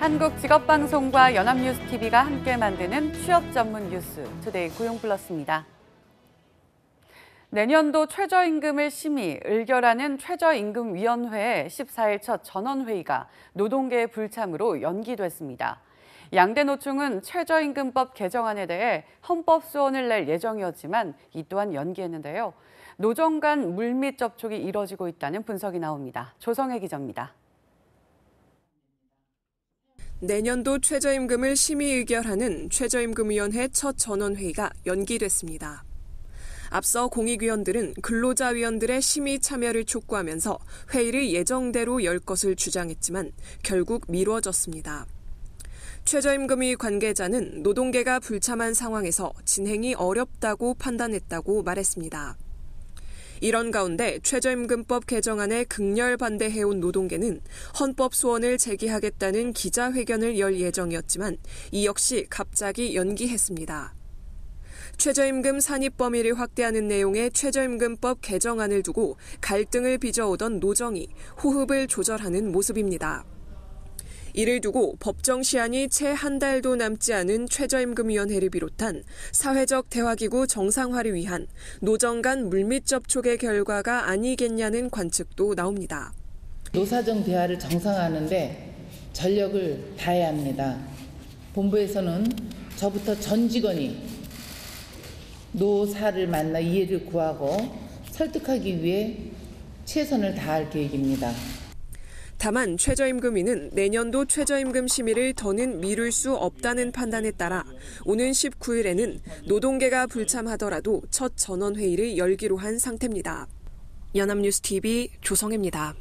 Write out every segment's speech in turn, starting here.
한국직업방송과 연합뉴스TV가 함께 만드는 취업 전문 뉴스 투데이 고용플러스입니다. 내년도 최저임금을 심의, 의결하는 최저임금위원회의 14일 첫 전원회의가 노동계의 불참으로 연기됐습니다. 양대 노총은 최저임금법 개정안에 대해 헌법소원을 낼 예정이었지만 이 또한 연기했는데요. 노정 간 물밑 접촉이 이뤄지고 있다는 분석이 나옵니다. 조성혜 기자입니다. 내년도 최저임금을 심의 의결하는 최저임금위원회 첫 전원회의가 연기됐습니다. 앞서 공익위원들은 근로자위원들의 심의 참여를 촉구하면서 회의를 예정대로 열 것을 주장했지만 결국 미뤄졌습니다. 최저임금위 관계자는 노동계가 불참한 상황에서 진행이 어렵다고 판단했다고 말했습니다. 이런 가운데 최저임금법 개정안에 극렬 반대해온 노동계는 헌법 소원을 제기하겠다는 기자회견을 열 예정이었지만 이 역시 갑자기 연기했습니다. 최저임금 산입 범위를 확대하는 내용의 최저임금법 개정안을 두고 갈등을 빚어오던 노정이 호흡을 조절하는 모습입니다. 이를 두고 법정 시한이 채 한 달도 남지 않은 최저임금위원회를 비롯한 사회적 대화기구 정상화를 위한 노정 간 물밑 접촉의 결과가 아니겠냐는 관측도 나옵니다. 노사정 대화를 정상화하는데 전력을 다해야 합니다. 본부에서는 저부터 전 직원이 노사를 만나 이해를 구하고 설득하기 위해 최선을 다할 계획입니다. 다만 최저임금위는 내년도 최저임금 심의를 더는 미룰 수 없다는 판단에 따라 오는 19일에는 노동계가 불참하더라도 첫 전원회의를 열기로 한 상태입니다. 연합뉴스TV 조성혜입니다.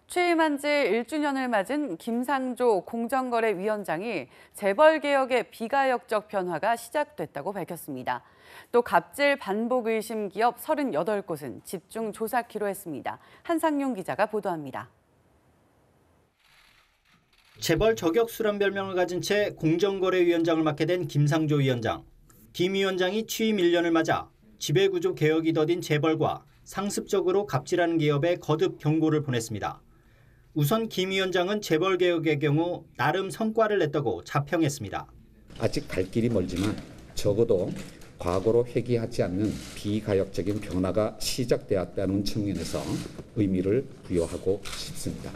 취임한 지 1주년을 맞은 김상조 공정거래위원장이 재벌개혁의 비가역적 변화가 시작됐다고 밝혔습니다. 또 갑질 반복 의심 기업 38곳은 집중 조사키로 했습니다. 한상용 기자가 보도합니다. 재벌 저격수란 별명을 가진 채 공정거래위원장을 맡게 된 김상조 위원장. 김 위원장이 취임 1년을 맞아 지배구조 개혁이 더딘 재벌과 상습적으로 갑질하는 기업에 거듭 경고를 보냈습니다. 우선 김 위원장은 재벌 개혁의 경우 나름 성과를 냈다고 자평했습니다. 아직 갈 길이 멀지만 적어도 과거로 회귀하지 않는 비가역적인 변화가 시작되었다는 측면에서 의미를 부여하고 싶습니다.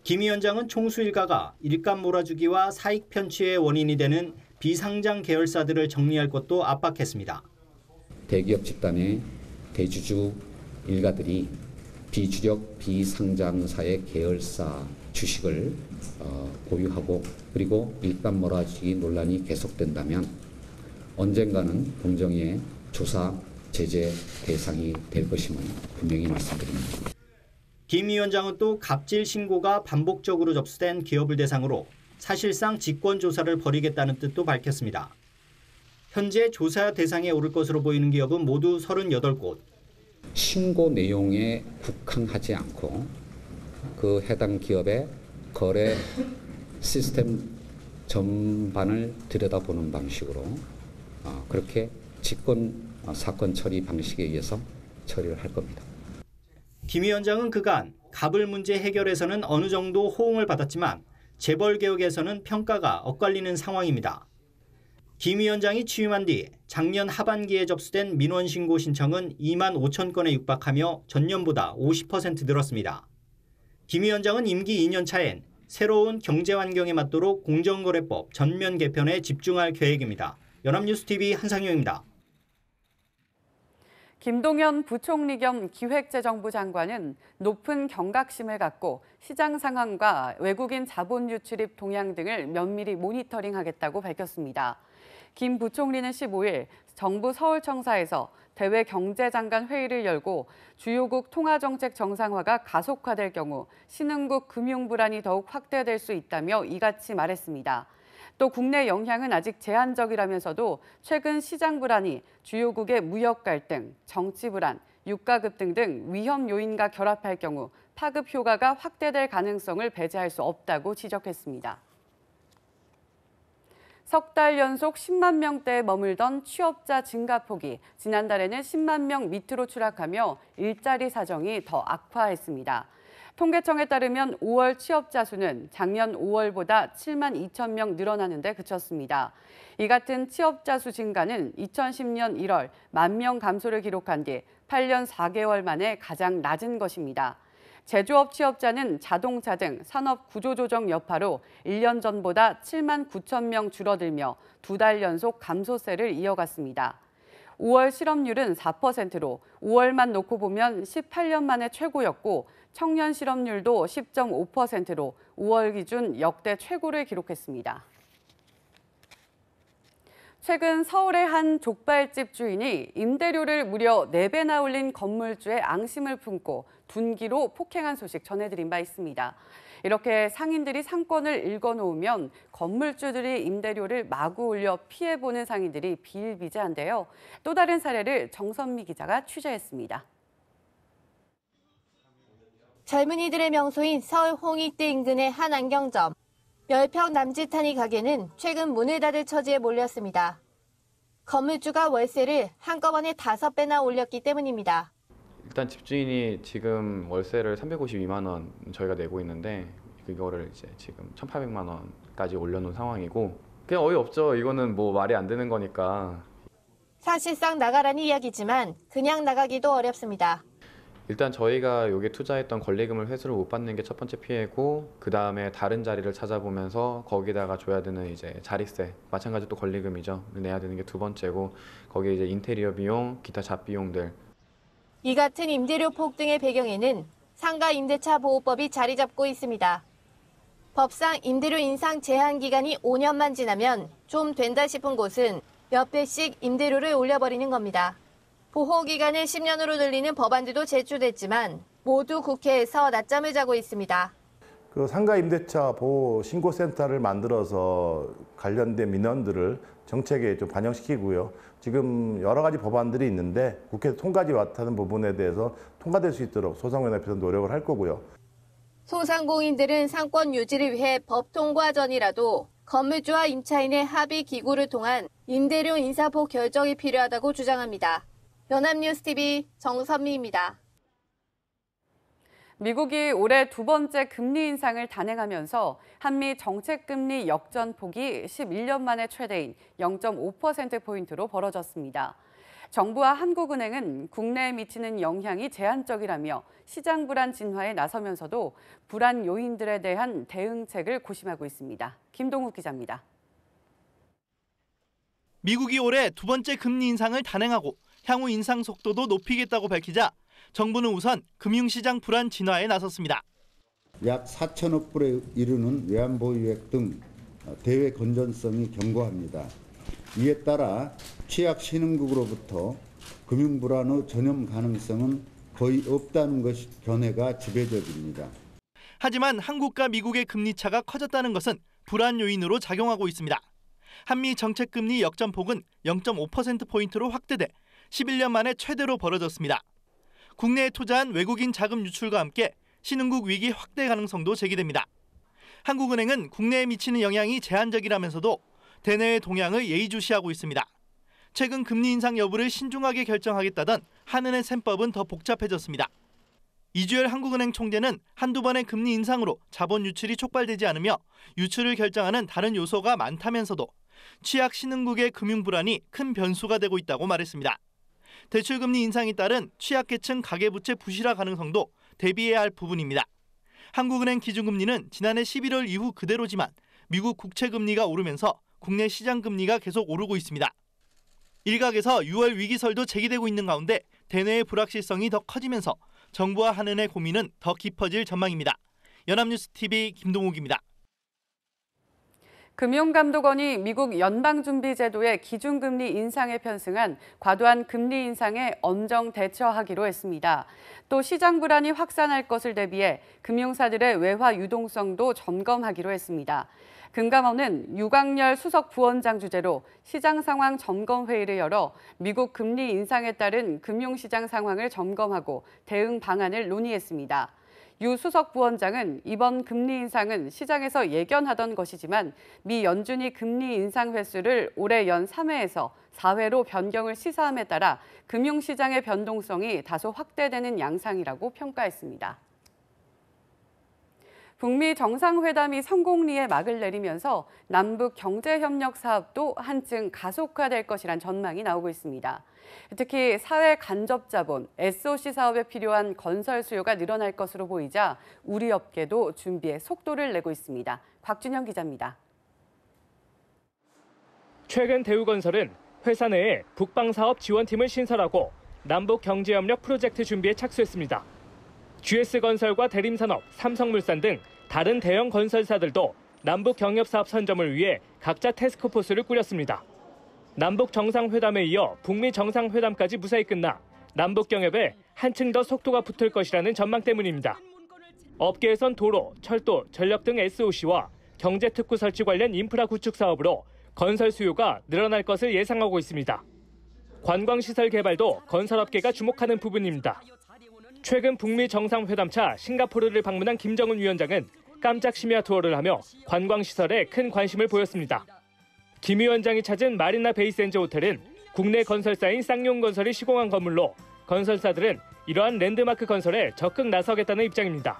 김 위원장은 총수 일가가 일감 몰아주기와 사익 편취의 원인이 되는 비상장 계열사들을 정리할 것도 압박했습니다. 대기업 집단의 대주주 일가들이 비주력 비상장사의 계열사 주식을 보유하고 그리고 일감 몰아주기 논란이 계속된다면 언젠가는 공정위의 조사, 제재 대상이 될 것임을 분명히 말씀드립니다. 김 위원장은 또 갑질 신고가 반복적으로 접수된 기업을 대상으로 사실상 직권 조사를 벌이겠다는 뜻도 밝혔습니다. 현재 조사 대상에 오를 것으로 보이는 기업은 모두 38곳. 신고 내용에 국한하지 않고 그 해당 기업의 거래 시스템 전반을 들여다보는 방식으로 그렇게 직권 사건 처리 방식에 의해서 처리를 할 겁니다. 김 위원장은 그간 갑을 문제 해결에서는 어느 정도 호응을 받았지만 재벌 개혁에서는 평가가 엇갈리는 상황입니다. 김 위원장이 취임한 뒤 작년 하반기에 접수된 민원 신고 신청은 2만 5천 건에 육박하며 전년보다 50% 늘었습니다. 김 위원장은 임기 2년 차엔 새로운 경제 환경에 맞도록 공정거래법 전면 개편에 집중할 계획입니다. 연합뉴스TV 한상용입니다. 김동연 부총리 겸 기획재정부 장관은 높은 경각심을 갖고 시장 상황과 외국인 자본 유출입 동향 등을 면밀히 모니터링하겠다고 밝혔습니다. 김 부총리는 15일 정부 서울청사에서 대외 경제장관 회의를 열고 주요국 통화정책 정상화가 가속화될 경우 신흥국 금융 불안이 더욱 확대될 수 있다며 이같이 말했습니다. 또 국내 영향은 아직 제한적이라면서도 최근 시장 불안이 주요국의 무역 갈등, 정치 불안, 유가 급등 등 위험 요인과 결합할 경우 파급 효과가 확대될 가능성을 배제할 수 없다고 지적했습니다. 석 달 연속 10만 명대에 머물던 취업자 증가폭이 지난달에는 10만 명 밑으로 추락하며 일자리 사정이 더 악화했습니다. 통계청에 따르면 5월 취업자 수는 작년 5월보다 7만 2천 명 늘어나는 데 그쳤습니다. 이 같은 취업자 수 증가는 2010년 1월 1만 명 감소를 기록한 뒤 8년 4개월 만에 가장 낮은 것입니다. 제조업 취업자는 자동차 등 산업 구조조정 여파로 1년 전보다 7만 9천 명 줄어들며 2달 연속 감소세를 이어갔습니다. 5월 실업률은 4%로 5월만 놓고 보면 18년 만에 최고였고 청년 실업률도 10.5%로 5월 기준 역대 최고를 기록했습니다. 최근 서울의 한 족발집 주인이 임대료를 무려 4배나 올린 건물주의 앙심을 품고 둔기로 폭행한 소식 전해드린 바 있습니다. 이렇게 상인들이 상권을 읽어놓으면 건물주들이 임대료를 마구 올려 피해보는 상인들이 비일비재한데요. 또 다른 사례를 정선미 기자가 취재했습니다. 젊은이들의 명소인 서울 홍익대 인근의 한 안경점. 10평 남짓하니 가게는 최근 문을 닫을 처지에 몰렸습니다. 건물주가 월세를 한꺼번에 5배나 올렸기 때문입니다. 일단 집주인이 지금 월세를 352만 원 저희가 내고 있는데 그거를 이제 지금 1,800만 원까지 올려놓은 상황이고 그냥 어이없죠. 이거는 뭐 말이 안 되는 거니까. 사실상 나가라는 이야기지만 그냥 나가기도 어렵습니다. 일단 저희가 여기에 투자했던 권리금을 회수를 못 받는 게 첫 번째 피해고 그 다음에 다른 자리를 찾아보면서 거기다가 줘야 되는 이제 자리세 마찬가지로 또 권리금이죠. 내야 되는 게 두 번째고 거기에 이제 인테리어 비용, 기타 잡비용들. 이 같은 임대료 폭등의 배경에는 상가 임대차 보호법이 자리 잡고 있습니다. 법상 임대료 인상 제한 기간이 5년만 지나면 좀 된다 싶은 곳은 몇 배씩 임대료를 올려버리는 겁니다. 보호기간을 10년으로 늘리는 법안들도 제출됐지만 모두 국회에서 낮잠을 자고 있습니다. 그 상가 임대차 보호 신고센터를 만들어서 관련된 민원들을 정책에 좀 반영시키고요. 지금 여러 가지 법안들이 있는데 국회 통과지 못하는 부분에 대해서 통과될 수 있도록 소상공인협회에서 노력을 할 거고요. 소상공인들은 상권 유지를 위해 법 통과 전이라도 건물주와 임차인의 합의 기구를 통한 임대료 인사폭 결정이 필요하다고 주장합니다. 연합뉴스TV 정선미입니다. 미국이 올해 두 번째 금리 인상을 단행하면서 한미 정책금리 역전폭이 11년 만에 최대인 0.5%포인트로 벌어졌습니다. 정부와 한국은행은 국내에 미치는 영향이 제한적이라며 시장 불안 진화에 나서면서도 불안 요인들에 대한 대응책을 고심하고 있습니다. 김동욱 기자입니다. 미국이 올해 두 번째 금리 인상을 단행하고 향후 인상 속도도 높이겠다고 밝히자 정부는 우선 금융시장 불안 진화에 나섰습니다. 약 4천억 불에 이르는 외환보유액 등 대외 건전성이 견고합니다. 이에 따라 취약 신흥국으로부터 금융불안의 전염 가능성은 거의 없다는 것이 견해가 지배적입니다. 하지만 한국과 미국의 금리 차가 커졌다는 것은 불안 요인으로 작용하고 있습니다. 한미 정책금리 역전폭은 0.5%포인트로 확대돼 11년 만에 최대로 벌어졌습니다. 국내에 투자한 외국인 자금 유출과 함께 신흥국 위기 확대 가능성도 제기됩니다. 한국은행은 국내에 미치는 영향이 제한적이라면서도 대내의 동향을 예의주시하고 있습니다. 최근 금리 인상 여부를 신중하게 결정하겠다던 한은의 셈법은 더 복잡해졌습니다. 이주열 한국은행 총재는 한두 번의 금리 인상으로 자본 유출이 촉발되지 않으며 유출을 결정하는 다른 요소가 많다면서도 취약 신흥국의 금융 불안이 큰 변수가 되고 있다고 말했습니다. 대출금리 인상에 따른 취약계층 가계부채 부실화 가능성도 대비해야 할 부분입니다. 한국은행 기준금리는 지난해 11월 이후 그대로지만 미국 국채금리가 오르면서 국내 시장금리가 계속 오르고 있습니다. 일각에서 6월 위기설도 제기되고 있는 가운데 대내의 불확실성이 더 커지면서 정부와 한은의 고민은 더 깊어질 전망입니다. 연합뉴스TV 김동욱입니다. 금융감독원이 미국 연방준비제도의 기준금리 인상에 편승한 과도한 금리 인상에 엄정 대처하기로 했습니다. 또 시장 불안이 확산할 것을 대비해 금융사들의 외화 유동성도 점검하기로 했습니다. 금감원은 유광열 수석 부원장 주재로 시장 상황 점검 회의를 열어 미국 금리 인상에 따른 금융시장 상황을 점검하고 대응 방안을 논의했습니다. 유 수석 부원장은 이번 금리 인상은 시장에서 예견하던 것이지만 미 연준이 금리 인상 횟수를 올해 연 3회에서 4회로 변경을 시사함에 따라 금융시장의 변동성이 다소 확대되는 양상이라고 평가했습니다. 북미 정상회담이 성공리에 막을 내리면서 남북 경제협력 사업도 한층 가속화될 것이란 전망이 나오고 있습니다. 특히 사회 간접 자본, SOC 사업에 필요한 건설 수요가 늘어날 것으로 보이자 우리 업계도 준비에 속도를 내고 있습니다. 곽준영 기자입니다. 최근 대우건설은 회사 내에 북방사업 지원팀을 신설하고 남북 경제협력 프로젝트 준비에 착수했습니다. GS건설과 대림산업, 삼성물산 등 다른 대형 건설사들도 남북 경협사업 선점을 위해 각자 태스크포스를 꾸렸습니다. 남북 정상회담에 이어 북미 정상회담까지 무사히 끝나 남북 경협에 한층 더 속도가 붙을 것이라는 전망 때문입니다. 업계에선 도로, 철도, 전력 등 SOC와 경제특구 설치 관련 인프라 구축 사업으로 건설 수요가 늘어날 것을 예상하고 있습니다. 관광시설 개발도 건설업계가 주목하는 부분입니다. 최근 북미 정상회담차 싱가포르를 방문한 김정은 위원장은 깜짝 심야 투어를 하며 관광시설에 큰 관심을 보였습니다. 김 위원장이 찾은 마리나 베이센즈 호텔은 국내 건설사인 쌍용건설이 시공한 건물로 건설사들은 이러한 랜드마크 건설에 적극 나서겠다는 입장입니다.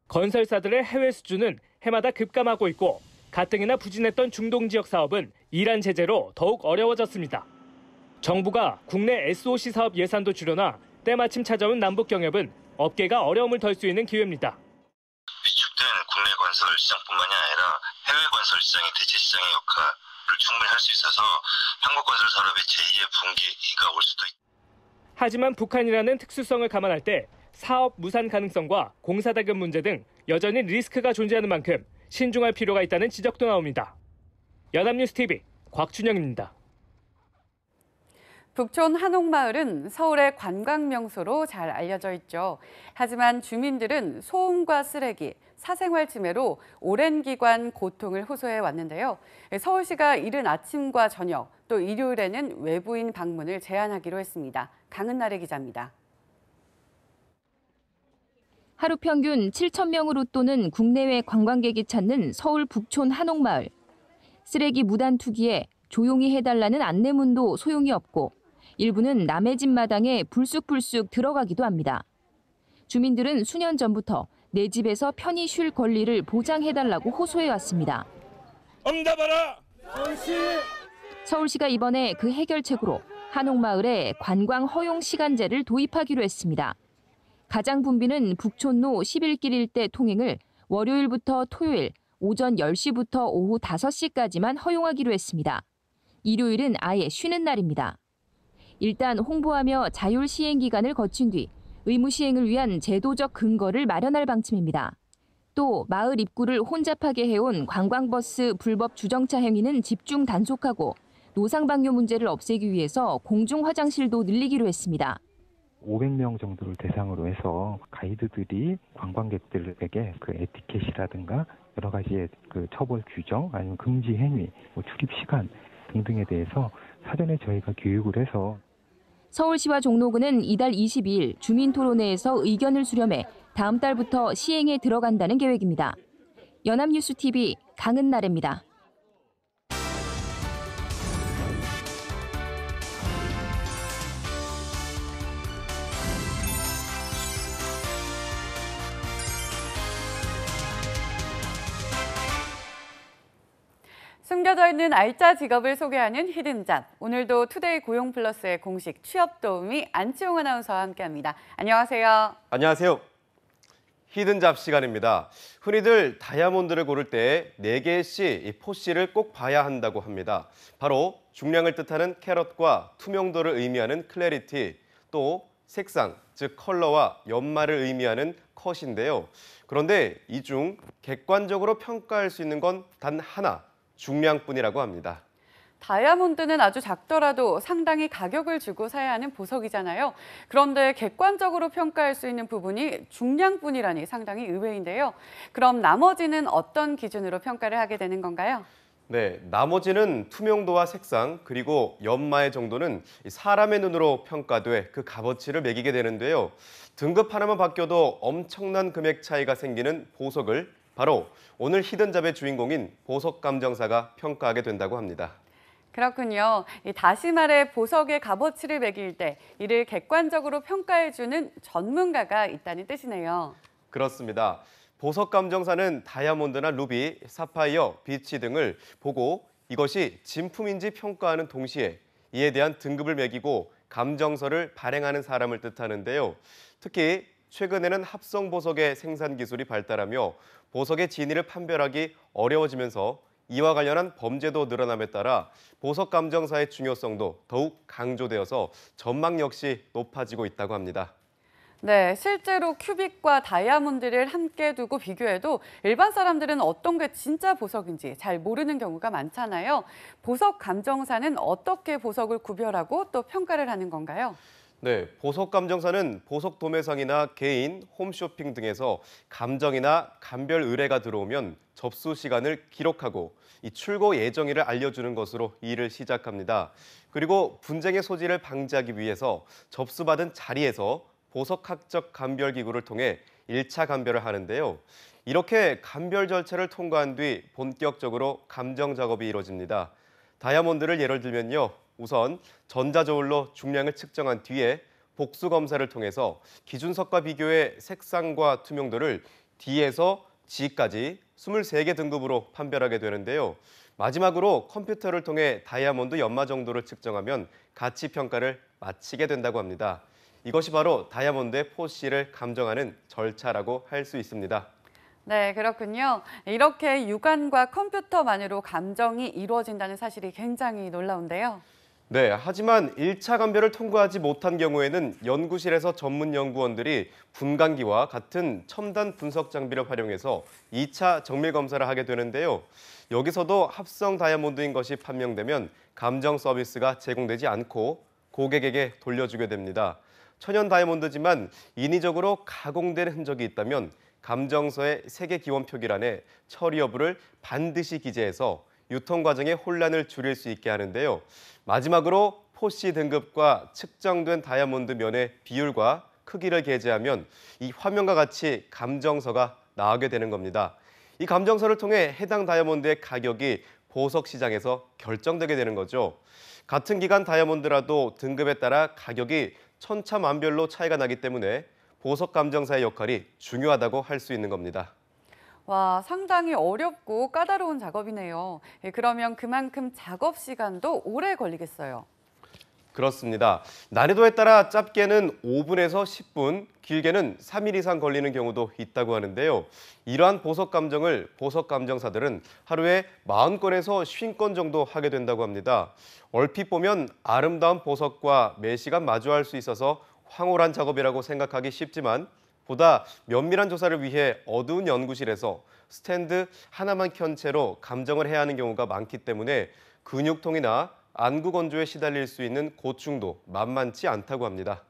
건설사들의 해외 수주는 해마다 급감하고 있고 가뜩이나 부진했던 중동 지역 사업은 이란 제재로 더욱 어려워졌습니다. 정부가 국내 SOC 사업 예산도 줄여놔 때마침 찾아온 남북 경협은 업계가 어려움을 덜 수 있는 기회입니다. 위축된 국내 건설 시장뿐만이 아니라 해외 건설 시장의 대체 시장의 역할을 충분히 할 수 있어서 한국 건설 산업의 제2의 분기가 올 수도 있다. 하지만 북한이라는 특수성을 감안할 때 사업 무산 가능성과 공사대금 문제 등 여전히 리스크가 존재하는 만큼 신중할 필요가 있다는 지적도 나옵니다. 연합뉴스TV 곽준영입니다. 북촌 한옥마을은 서울의 관광 명소로 잘 알려져 있죠. 하지만 주민들은 소음과 쓰레기, 사생활 침해로 오랜 기간 고통을 호소해 왔는데요. 서울시가 이른 아침과 저녁, 또 일요일에는 외부인 방문을 제한하기로 했습니다. 강은나래 기자입니다. 하루 평균 7,000명을 웃도는 국내외 관광객이 찾는 서울 북촌 한옥마을. 쓰레기 무단 투기에 조용히 해달라는 안내문도 소용이 없고 일부는 남의 집 마당에 불쑥불쑥 들어가기도 합니다. 주민들은 수년 전부터 내 집에서 편히 쉴 권리를 보장해달라고 호소해왔습니다. 응답하라! 서울시가 이번에 그 해결책으로 한옥마을에 관광 허용 시간제를 도입하기로 했습니다. 가장 붐비는 북촌로 11길 일대 통행을 월요일부터 토요일 오전 10시부터 오후 5시까지만 허용하기로 했습니다. 일요일은 아예 쉬는 날입니다. 일단 홍보하며 자율 시행 기간을 거친 뒤 의무 시행을 위한 제도적 근거를 마련할 방침입니다. 또 마을 입구를 혼잡하게 해온 관광버스 불법 주정차 행위는 집중 단속하고 노상방뇨 문제를 없애기 위해서 공중 화장실도 늘리기로 했습니다. 500명 정도를 대상으로 해서 가이드들이 관광객들에게 그 에티켓이라든가 여러 가지의 그 처벌 규정 아니면 금지 행위, 출입 시간 등등에 대해서 사전에 저희가 교육을 해서 서울시와 종로구는 이달 22일 주민토론회에서 의견을 수렴해 다음 달부터 시행에 들어간다는 계획입니다. 연합뉴스TV 강은나래입니다. 숨겨져 있는 알짜 직업을 소개하는 히든잡. 오늘도 투데이 고용플러스의 공식 취업 도우미 안치홍 아나운서와 함께합니다. 안녕하세요. 안녕하세요. 히든잡 시간입니다. 흔히들 다이아몬드를 고를 때 4개의 씨, 포씨를 꼭 봐야 한다고 합니다. 바로 중량을 뜻하는 캐럿과 투명도를 의미하는 클래리티, 또 색상, 즉 컬러와 연말을 의미하는 컷인데요. 그런데 이 중 객관적으로 평가할 수 있는 건 단 하나, 중량뿐이라고 합니다. 다이아몬드는 아주 작더라도 상당히 가격을 주고 사야 하는 보석이잖아요. 그런데 객관적으로 평가할 수 있는 부분이 중량뿐이라니 상당히 의외인데요. 그럼 나머지는 어떤 기준으로 평가를 하게 되는 건가요? 네, 나머지는 투명도와 색상 그리고 연마의 정도는 사람의 눈으로 평가돼 그 값어치를 매기게 되는데요. 등급 하나만 바뀌어도 엄청난 금액 차이가 생기는 보석을 바로 오늘 히든잡의 주인공인 보석감정사가 평가하게 된다고 합니다. 그렇군요. 다시 말해 보석의 값어치를 매길 때 이를 객관적으로 평가해주는 전문가가 있다는 뜻이네요. 그렇습니다. 보석 감정사는 다이아몬드나 루비, 사파이어, 비치 등을 보고 이것이 진품인지 평가하는 동시에 이에 대한 등급을 매기고 감정서를 발행하는 사람을 뜻하는데요. 특히 최근에는 합성 보석의 생산 기술이 발달하며 보석의 진위를 판별하기 어려워지면서 이와 관련한 범죄도 늘어남에 따라 보석 감정사의 중요성도 더욱 강조되어서 전망 역시 높아지고 있다고 합니다. 네, 실제로 큐빅과 다이아몬드를 함께 두고 비교해도 일반 사람들은 어떤 게 진짜 보석인지 잘 모르는 경우가 많잖아요. 보석 감정사는 어떻게 보석을 구별하고 또 평가를 하는 건가요? 네, 보석 감정사는 보석 도매상이나 개인, 홈쇼핑 등에서 감정이나 감별 의뢰가 들어오면 접수 시간을 기록하고 이 출고 예정일을 알려주는 것으로 일을 시작합니다. 그리고 분쟁의 소지를 방지하기 위해서 접수받은 자리에서 보석학적 감별 기구를 통해 1차 감별을 하는데요. 이렇게 감별 절차를 통과한 뒤 본격적으로 감정 작업이 이루어집니다. 다이아몬드를 예를 들면요. 우선 전자저울로 중량을 측정한 뒤에 복수 검사를 통해서 기준석과 비교해 색상과 투명도를 D에서 G까지 23개 등급으로 판별하게 되는데요. 마지막으로 컴퓨터를 통해 다이아몬드 연마 정도를 측정하면 가치 평가를 마치게 된다고 합니다. 이것이 바로 다이아몬드의 포씨를 감정하는 절차라고 할 수 있습니다. 네, 그렇군요. 이렇게 육안과 컴퓨터만으로 감정이 이루어진다는 사실이 굉장히 놀라운데요. 네, 하지만 1차 감별을 통과하지 못한 경우에는 연구실에서 전문 연구원들이 분광기와 같은 첨단 분석 장비를 활용해서 2차 정밀 검사를 하게 되는데요. 여기서도 합성 다이아몬드인 것이 판명되면 감정 서비스가 제공되지 않고 고객에게 돌려주게 됩니다. 천연 다이아몬드지만 인위적으로 가공된 흔적이 있다면 감정서의 세계 기원 표기란에 처리 여부를 반드시 기재해서 유통 과정의 혼란을 줄일 수 있게 하는데요. 마지막으로 포씨 등급과 측정된 다이아몬드 면의 비율과 크기를 게재하면 이 화면과 같이 감정서가 나오게 되는 겁니다. 이 감정서를 통해 해당 다이아몬드의 가격이 보석 시장에서 결정되게 되는 거죠. 같은 기간 다이아몬드라도 등급에 따라 가격이 천차만별로 차이가 나기 때문에 보석 감정사의 역할이 중요하다고 할 수 있는 겁니다. 와, 상당히 어렵고 까다로운 작업이네요. 그러면 그만큼 작업 시간도 오래 걸리겠어요. 그렇습니다. 난이도에 따라 짧게는 5분에서 10분, 길게는 3일 이상 걸리는 경우도 있다고 하는데요. 이러한 보석 감정을 보석 감정사들은 하루에 40건에서 50건 정도 하게 된다고 합니다. 얼핏 보면 아름다운 보석과 매시간 마주할 수 있어서 황홀한 작업이라고 생각하기 쉽지만 보다 면밀한 조사를 위해 어두운 연구실에서 스탠드 하나만 켠 채로 감정을 해야 하는 경우가 많기 때문에 근육통이나 안구 건조에 시달릴 수 있는 고충도 만만치 않다고 합니다.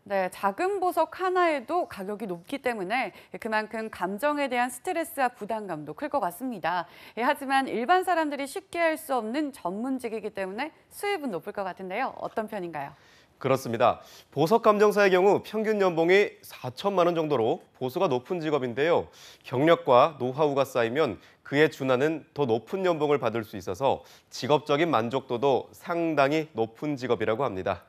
네, 작은 보석 하나에도 가격이 높기 때문에 그만큼 감정에 대한 스트레스와 부담감도 클 것 같습니다. 하지만 일반 사람들이 쉽게 할 수 없는 전문직이기 때문에 수입은 높을 것 같은데요. 어떤 편인가요? 그렇습니다. 보석 감정사의 경우 평균 연봉이 4천만 원 정도로 보수가 높은 직업인데요. 경력과 노하우가 쌓이면 그에 준하는 더 높은 연봉을 받을 수 있어서 직업적인 만족도도 상당히 높은 직업이라고 합니다.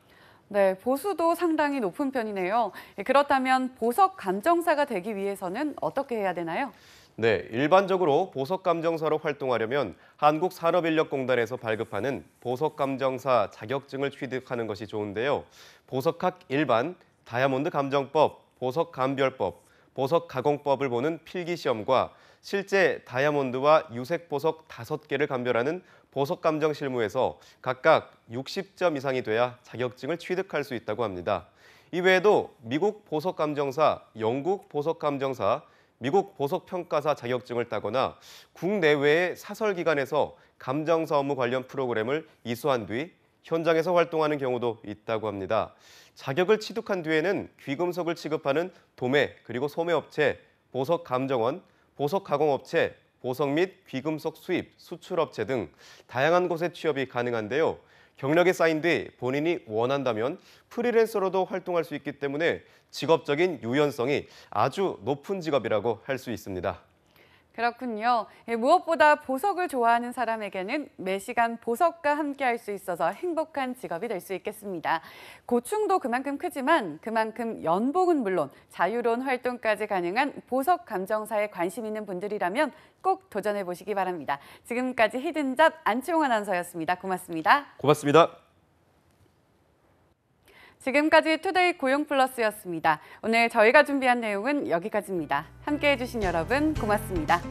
네, 보수도 상당히 높은 편이네요. 그렇다면 보석 감정사가 되기 위해서는 어떻게 해야 되나요? 네, 일반적으로 보석감정사로 활동하려면 한국산업인력공단에서 발급하는 보석감정사 자격증을 취득하는 것이 좋은데요. 보석학 일반, 다이아몬드 감정법, 보석감별법, 보석가공법을 보는 필기시험과 실제 다이아몬드와 유색 보석 5개를 감별하는 보석감정 실무에서 각각 60점 이상이 돼야 자격증을 취득할 수 있다고 합니다. 이외에도 미국 보석감정사, 영국 보석감정사, 미국 보석평가사 자격증을 따거나 국내외의 사설기관에서 감정사 업무 관련 프로그램을 이수한 뒤 현장에서 활동하는 경우도 있다고 합니다. 자격을 취득한 뒤에는 귀금속을 취급하는 도매 그리고 소매업체, 보석감정원, 보석가공업체, 보석 및 귀금속 수입, 수출업체 등 다양한 곳에 취업이 가능한데요. 경력이 쌓인 뒤 본인이 원한다면 프리랜서로도 활동할 수 있기 때문에 직업적인 유연성이 아주 높은 직업이라고 할 수 있습니다. 그렇군요. 무엇보다 보석을 좋아하는 사람에게는 매시간 보석과 함께할 수 있어서 행복한 직업이 될 수 있겠습니다. 고충도 그만큼 크지만 그만큼 연봉은 물론 자유로운 활동까지 가능한 보석 감정사에 관심 있는 분들이라면 꼭 도전해 보시기 바랍니다. 지금까지 히든잡 안치홍 아나운서였습니다. 고맙습니다. 고맙습니다. 지금까지 투데이 고용플러스였습니다. 오늘 저희가 준비한 내용은 여기까지입니다. 함께해 주신 여러분 고맙습니다.